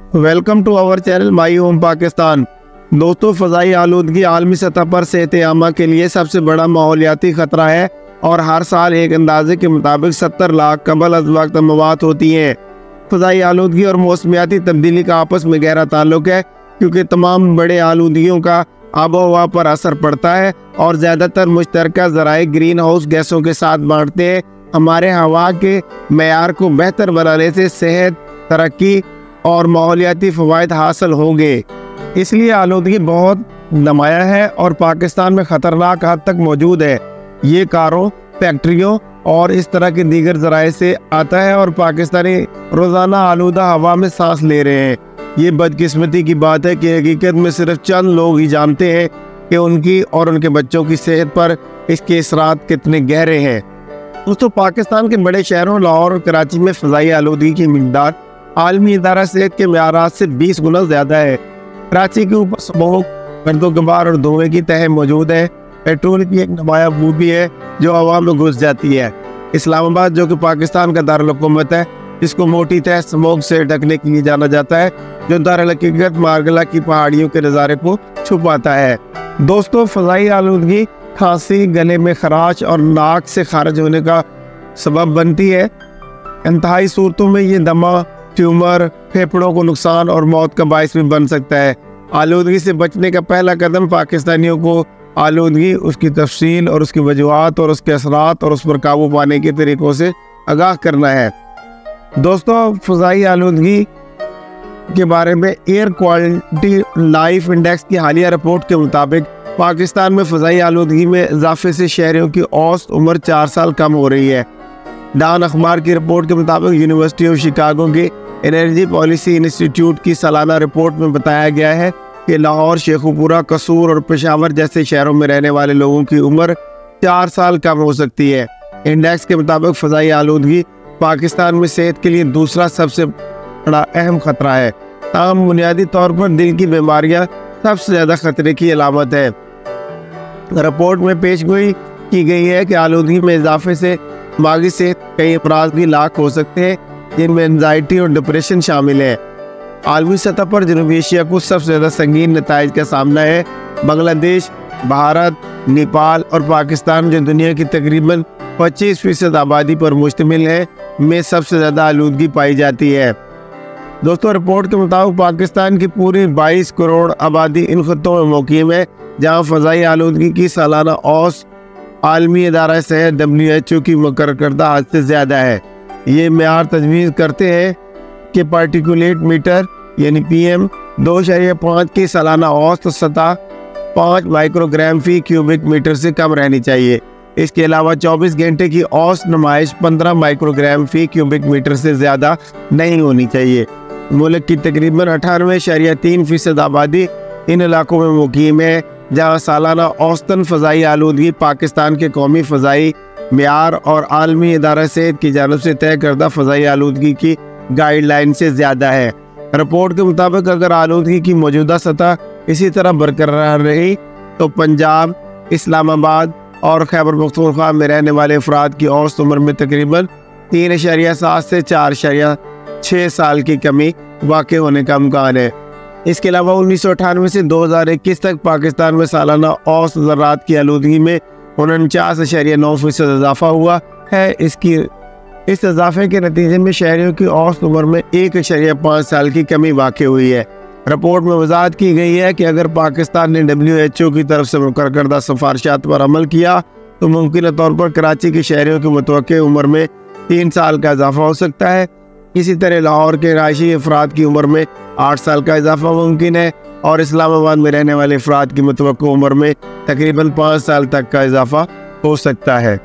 Welcome to our channel my home Pakistan. दोस्तों, फ़ज़ाई आलूदगी आलमी सतह पर सेहत आमा के लिए सबसे बड़ा माहौलियाती ख़तरा है और हर साल एक अंदाजे के मुताबिक 70 लाख कबल अज़ वक्त मवात होती हैं। फ़ज़ाई आलूदगी और मौसमियाती तब्दीली का आपस में गहरा ताल्लुक है, क्योंकि तमाम बड़े आलूदगियों का आबो हवा पर असर पड़ता है और ज़्यादातर मुश्तरका ज़राए ग्रीन हाउस गैसों के साथ बांटते हैं। हमारे हवा के मेयार को बेहतर बनाने से सेहत, तरक्की और माहौलियाती फ़वाइद हासिल होंगे। इसलिए आलूदगी बहुत नुमाया है और पाकिस्तान में ख़तरनाक हद तक मौजूद है। ये कारों, फैक्ट्रियों और इस तरह के दीगर ज़राए से आता है और पाकिस्तानी रोज़ाना आलूदा हवा में सांस ले रहे हैं। ये बदकिस्मती की बात है कि हकीकत में सिर्फ चंद लोग ही जानते हैं कि उनकी और उनके बच्चों की सेहत पर इसके असरात कितने गहरे हैं। दोस्तों, पाकिस्तान के बड़े शहरों लाहौर और कराची में फ़ज़ाई आलूदगी की मिक़दार आलमी इदारा सेहत के मेयारात से 20 गुना ज़्यादा है। कराची के ऊपर स्मोक, गर्दो-गुबार और धुएं की तह मौजूद है। पेट्रोल की एक नुमाया बू भी है जो हवा में घुस जाती है। इस्लामाबाद, जो कि पाकिस्तान का दारुल हुकूमत है, इसको मोटी तह स्मोक से ढकने के लिए जाना जाता है, जो दारुल हकीकत मारगला की पहाड़ियों के नज़ारे को छुपाता है। दोस्तों, फ़ज़ाई आलूदगी खांसी, गले में खराश और नाक से खारिज होने का सबब बनती है। इंतहाई सूरतों में ये दमा, ट्यूमर, फेफड़ों को नुकसान और मौत का बायस भी बन सकता है। आलूदगी से बचने का पहला कदम पाकिस्तानियों को आलूदगी, उसकी तफसील और उसकी वजूहात और उसके असरात और उस पर काबू पाने के तरीकों से आगाह करना है। दोस्तों, फ़ज़ाई आलूदगी के बारे में एयर क्वालिटी लाइफ इंडेक्स की हालिया रिपोर्ट के मुताबिक पाकिस्तान में फ़ज़ाई आलूदगी में इजाफे से शहरियों की औसत उम्र 4 साल कम हो रही है। डान अखबार की रिपोर्ट के मुताबिक यूनिवर्सिटी ऑफ शिकागो के एनर्जी पॉलिसी इंस्टीट्यूट की सालाना रिपोर्ट में बताया गया है कि लाहौर, शेखुपुरा, कसूर और पेशावर जैसे शहरों में रहने वाले लोगों की उम्र 4 साल कम हो सकती है। इंडेक्स के मुताबिक फ़ज़ाई आलूदगी पाकिस्तान में सेहत के लिए दूसरा सबसे बड़ा अहम खतरा है। ताहम बुनियादी तौर पर दिल की बीमारियां सबसे ज़्यादा खतरे की अलामत है। रिपोर्ट में पेशगोई की गई है कि आलूदगी में इजाफे से दिमागी सेहत कई अमराज भी लाक हो सकते हैं, जिनमें एंजाइटी और डिप्रेशन शामिल है। आलमी सतह पर जनूबी एशिया को सबसे ज़्यादा संगीन नताइज का सामना है। बांग्लादेश, भारत, नेपाल और पाकिस्तान, जो दुनिया की तकरीबन 25% आबादी पर मुश्तमिल है, में सबसे ज़्यादा आलूदगी पाई जाती है। दोस्तों, रिपोर्ट के मुताबिक पाकिस्तान की पूरी 22 करोड़ आबादी इन खित्तों में मुक़ीम है, जहाँ फ़ज़ाई आलूदगी की सालाना औसत आलमी इदारा सेहत WHO की मुकर्रर करदा हद से ज़्यादा है। ये मेयार तजवीज़ करते हैं कि पार्टिकुलेट मीटर यानी PM 2.5 की सालाना औसत सतह 5 माइक्रोग्राम फी क्यूबिक मीटर से कम रहनी चाहिए। इसके अलावा 24 घंटे की औसत नुमाइश 15 माइक्रोग्राम फी क्यूबिक मीटर से ज़्यादा नहीं होनी चाहिए। मुल्क की तकरीबन 98.3% आबादी इन इलाकों में मुकीम है, जहाँ सालाना औसतन फ़ज़ाई आलूदगी पाकिस्तान के कौमी फ़ज़ाई मेयार और आलमी इदारा सेहत की जानिब से तय करदा फ़ज़ाई आलूदगी की गाइडलाइन से ज़्यादा है। रिपोर्ट के मुताबिक अगर आलूदगी की मौजूदा सतह इसी तरह बरकरार रही तो पंजाब, इस्लामाबाद और खैबर पख्तूनख्वा में रहने वाले अफराद की औसत उम्र में तकरीबन 3.7 से 4.6 साल की कमी वाक़ होने का इम्कान है। इसके अलावा 1998 से 2021 तक पाकिस्तान में सालाना औसत ज़रात की आलूदगी में 49.9% इजाफा हुआ है। इस इजाफे के नतीजे में शहरियों की औसत उम्र में 1.5 साल की कमी वाक़ हुई है। रिपोर्ट में वजाहत की गई है कि अगर पाकिस्तान ने WHO की तरफ से मुकर्रर करदा सिफारिशात पर अमल किया तो मुमकिन तौर पर कराची के शहरियों की मुतवक्के उम्र में 3 साल का इजाफा हो सकता है। इसी तरह लाहौर के रहायशी अफराद की उम्र में 8 साल का इजाफा मुमकिन है और इस्लामाबाद में रहने वाले अफराद की मुतवक्का उम्र में तकरीबन 5 साल तक का इजाफा हो सकता है।